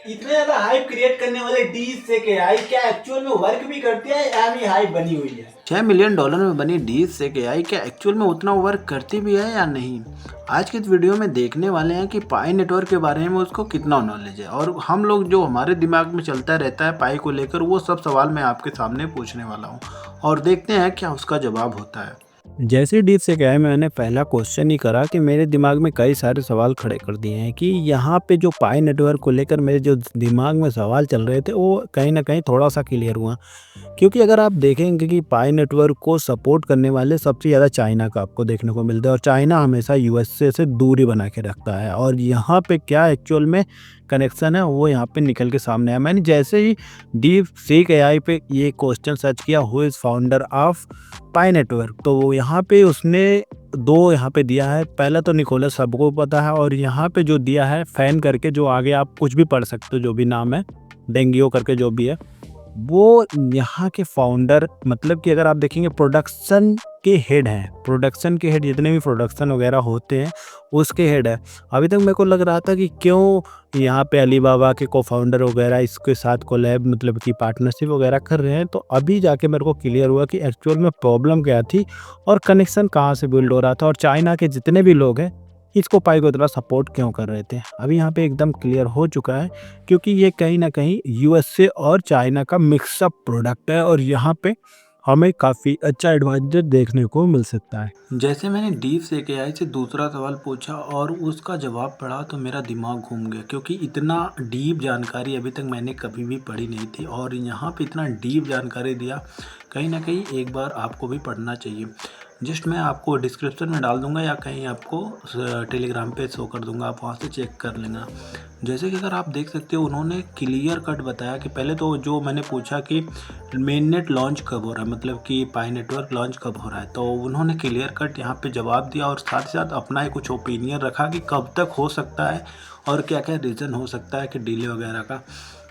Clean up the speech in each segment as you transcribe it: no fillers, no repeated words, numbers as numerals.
इतने ज्यादा hype create करने वाले डीप फेक एआई क्या एक्चुअल में वर्क भी करती है या भी हाइप बनी हुई है? $6 मिलियन में बनी डीप फेक एआई क्या एक्चुअल में उतना वर्क करती भी है या नहीं? आज के इस वीडियो में देखने वाले हैं कि पाई नेटवर्क के बारे में उसको कितना नॉलेज है, और हम लोग जो हमारे दिमाग में चलता रहता है पाई को लेकर, वो सब सवाल मैं आपके सामने पूछने वाला हूँ और देखते हैं क्या उसका जवाब होता है। जैसे डीप से क्या है, मैंने पहला क्वेश्चन ही करा कि मेरे दिमाग में कई सारे सवाल खड़े कर दिए हैं कि यहाँ पे जो पाई नेटवर्क को लेकर मेरे जो दिमाग में सवाल चल रहे थे वो कहीं ना कहीं थोड़ा सा क्लियर हुआ। क्योंकि अगर आप देखेंगे कि पाई नेटवर्क को सपोर्ट करने वाले सबसे ज़्यादा चाइना का आपको देखने को मिलता है, और चाइना हमेशा यूएसए से दूरी बना के रखता है। और यहाँ पे क्या एक्चुअल में कनेक्शन है वो यहाँ पे निकल के सामने आया। मैंने जैसे ही डीप सीक एआई पे ये क्वेश्चन सर्च किया, who is founder of pi network, तो यहाँ पे उसने दो यहाँ पे दिया है। पहला तो निकोलस सबको पता है, और यहाँ पे जो दिया है फैन करके, जो आगे आप कुछ भी पढ़ सकते हो, जो भी नाम है डेंगियो करके जो भी है, वो यहाँ के फाउंडर, मतलब कि अगर आप देखेंगे प्रोडक्शन के हेड हैं। प्रोडक्शन के हेड, जितने भी प्रोडक्शन वगैरह होते हैं उसके हेड है। अभी तक मेरे को लग रहा था कि क्यों यहाँ पे अलीबाबा के को फाउंडर वगैरह इसके साथ कोलैब, मतलब कि पार्टनरशिप वगैरह कर रहे हैं। तो अभी जाके मेरे को क्लियर हुआ कि एक्चुअल में प्रॉब्लम क्या थी और कनेक्शन कहाँ से बिल्ड हो रहा था, और चाइना के जितने भी लोग हैं इसको पाई को इतना सपोर्ट क्यों कर रहे थे। अभी यहाँ पे एकदम क्लियर हो चुका है, क्योंकि ये कहीं ना कहीं यूएसए और चाइना का मिक्सअप प्रोडक्ट है, और यहाँ पे हमें काफ़ी अच्छा एडवांटेज देखने को मिल सकता है। जैसे मैंने डीप फेक एआई से दूसरा सवाल पूछा और उसका जवाब पढ़ा तो मेरा दिमाग घूम गया, क्योंकि इतना डीप जानकारी अभी तक मैंने कभी भी पढ़ी नहीं थी, और यहाँ पे इतना डीप जानकारी दिया, कहीं ना कहीं एक बार आपको भी पढ़ना चाहिए। जस्ट मैं आपको डिस्क्रिप्शन में डाल दूंगा या कहीं आपको टेलीग्राम पे शो कर दूंगा, आप वहाँ से चेक कर लेना। जैसे कि अगर आप देख सकते हो, उन्होंने क्लियर कट बताया कि पहले तो जो मैंने पूछा कि मेन नेट लॉन्च कब हो रहा है, मतलब कि पाई नेटवर्क लॉन्च कब हो रहा है, तो उन्होंने क्लियर कट यहाँ पे जवाब दिया और साथ ही साथ अपना ही कुछ ओपिनियन रखा कि कब तक हो सकता है और क्या क्या रीज़न हो सकता है कि डिले वगैरह का।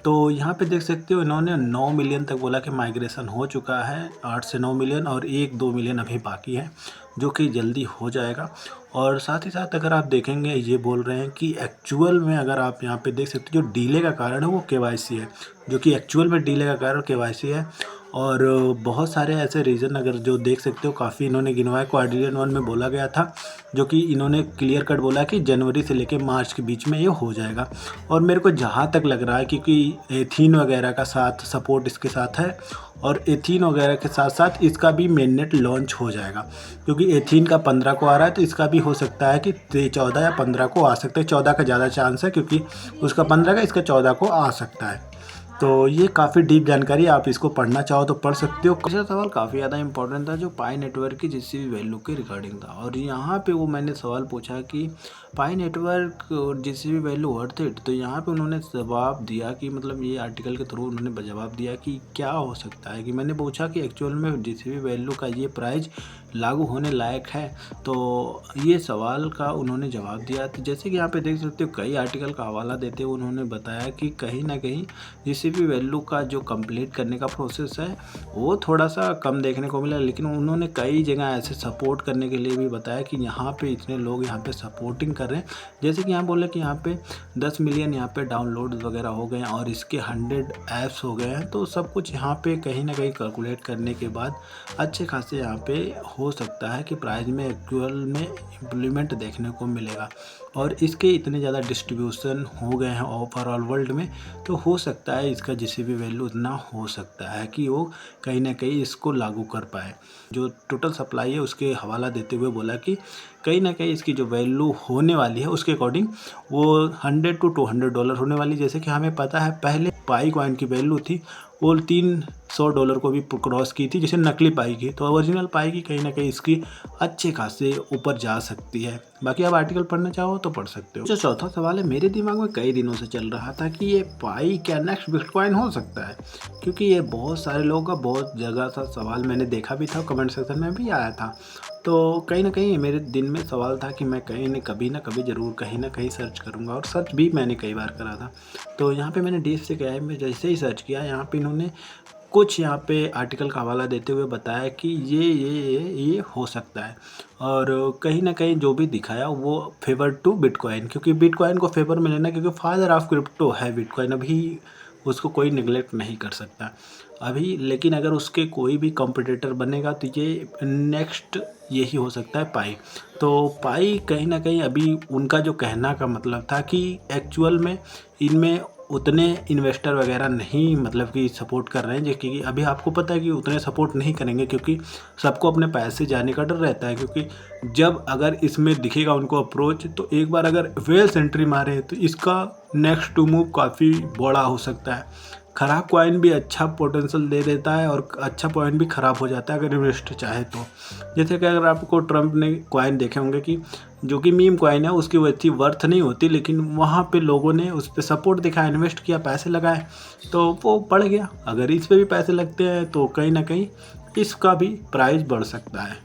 तो यहाँ पे देख सकते हो, इन्होंने 9 मिलियन तक बोला कि माइग्रेशन हो चुका है, 8 से 9 मिलियन, और 1-2 मिलियन अभी बाकी है जो कि जल्दी हो जाएगा। और साथ ही साथ अगर आप देखेंगे, ये बोल रहे हैं कि एक्चुअल में अगर आप यहाँ पे देख सकते हो, जो डिले का कारण है वो केवाईसी है, जो कि एक्चुअल में डिले का कारण केवाईसी है। और बहुत सारे ऐसे रीज़न अगर जो देख सकते हो, काफ़ी इन्होंने गिनवाए। क्वाड्रिलियन वन में बोला गया था, जो कि इन्होंने क्लियर कट बोला कि जनवरी से लेकर मार्च के बीच में ये हो जाएगा। और मेरे को जहाँ तक लग रहा है, क्योंकि एथीन वगैरह का साथ सपोर्ट इसके साथ है, और एथीन वगैरह के साथ साथ इसका भी मेन नेट लॉन्च हो जाएगा, क्योंकि एथीन का 15 को आ रहा है, तो इसका भी हो सकता है कि 14 या 15 को आ सकता है। 14 का ज़्यादा चांस है, क्योंकि उसका 15 का, इसका 14 को आ सकता है। तो ये काफ़ी डीप जानकारी, आप इसको पढ़ना चाहो तो पढ़ सकते हो। तीसरा सवाल काफ़ी ज़्यादा इंपॉर्टेंट था, जो पाई नेटवर्क की जिस भी वैल्यू के रिगार्डिंग था, और यहाँ पे वो मैंने सवाल पूछा कि पाई नेटवर्क और जिस भी वैल्यू वर्थ इट, तो यहाँ पे उन्होंने जवाब दिया कि, मतलब ये आर्टिकल के थ्रू उन्होंने जवाब दिया कि क्या हो सकता है। कि मैंने पूछा कि एक्चुअल में जिस भी वैल्यू का ये प्राइस लागू होने लायक है, तो ये सवाल का उन्होंने जवाब दिया। तो जैसे कि यहाँ पे देख सकते हो, कई आर्टिकल का हवाला देते हुए उन्होंने बताया कि कहीं ना कहीं जिस भी वैल्यू का जो कंप्लीट करने का प्रोसेस है वो थोड़ा सा कम देखने को मिला, लेकिन उन्होंने कई जगह ऐसे सपोर्ट करने के लिए भी बताया कि यहाँ पे इतने लोग यहाँ पे सपोर्टिंग कर रहे हैं। जैसे कि यहाँ बोले कि यहाँ पे 10 मिलियन यहाँ पे डाउनलोड वगैरह हो गए हैं, और इसके 100 ऐप्स हो गए हैं। तो सब कुछ यहाँ पे कहीं ना कहीं कैलकुलेट करने के बाद अच्छे खासे यहाँ पे हो सकता है कि प्राइस में एक्चुअल में इम्प्लीमेंट देखने को मिलेगा। और इसके इतने ज़्यादा डिस्ट्रीब्यूशन हो गए हैं ओवरऑल वर्ल्ड में, तो हो सकता है इसका जिसे भी वैल्यू उतना हो सकता है कि वो कहीं ना कहीं इसको लागू कर पाए। जो टोटल सप्लाई है उसके हवाला देते हुए बोला कि कहीं ना कहीं इसकी जो वैल्यू होने वाली है उसके अकॉर्डिंग वो $100 to $200 होने वाली। जैसे कि हमें पता है पहले पाई कॉइन की वैल्यू थी वो $300 को भी क्रॉस की थी, जैसे नकली पाई की। तो ओरिजिनल पाई की कहीं ना कहीं इसकी अच्छे खासे ऊपर जा सकती है। बाकी आप आर्टिकल पढ़ना चाहो तो पढ़ सकते हो। जो चौथा सवाल है, मेरे दिमाग में कई दिनों से चल रहा था कि ये पाई क्या नेक्स्ट बिटकॉइन हो सकता है, क्योंकि ये बहुत सारे लोगों का बहुत जगह था सवाल, मैंने देखा भी था, कमेंट सेक्शन में भी आया था। तो कहीं ना कहीं मेरे दिन में सवाल था कि मैं कहीं न कभी ज़रूर कहीं ना कहीं सर्च करूँगा, और सर्च भी मैंने कई बार करा था। तो यहाँ पे मैंने डीप से एआई में जैसे ही सर्च किया, यहाँ पे इन्होंने कुछ यहाँ पे आर्टिकल का हवाला देते हुए बताया कि ये हो सकता है। और कहीं न कहीं जो भी दिखाया वो फ़ेवर टू बिटकॉइन, क्योंकि बिटकॉइन को फ़ेवर में लेना, क्योंकि फादर ऑफ क्रिप्टो है बिटकॉइन, अभी उसको कोई नेगलेक्ट नहीं कर सकता अभी। लेकिन अगर उसके कोई भी कॉम्पिटिटर बनेगा तो ये नेक्स्ट यही हो सकता है पाई। तो पाई कहीं न कहीं अभी उनका जो कहना का मतलब था कि एक्चुअल में इनमें उतने इन्वेस्टर वगैरह नहीं मतलब कि सपोर्ट कर रहे हैं, जो कि अभी आपको पता है कि उतने सपोर्ट नहीं करेंगे, क्योंकि सबको अपने पैसे जाने का डर रहता है। क्योंकि जब अगर इसमें दिखेगा उनको अप्रोच, तो एक बार अगर वेल्स एंट्री मारे तो इसका नेक्स्ट टू मूव काफ़ी बड़ा हो सकता है। ख़राब कॉइन भी अच्छा पोटेंशियल दे देता है और अच्छा कॉइन भी ख़राब हो जाता है अगर इन्वेस्टर चाहे तो। जैसे कि अगर आपको ट्रम्प ने कॉइन देखे होंगे कि जो कि मीम कॉइन है, उसकी वो इतनी वर्थ नहीं होती, लेकिन वहाँ पे लोगों ने उस पे सपोर्ट दिखाया, इन्वेस्ट किया, पैसे लगाए, तो वो बढ़ गया। अगर इस पे भी पैसे लगते हैं तो कहीं ना कहीं इसका भी प्राइस बढ़ सकता है।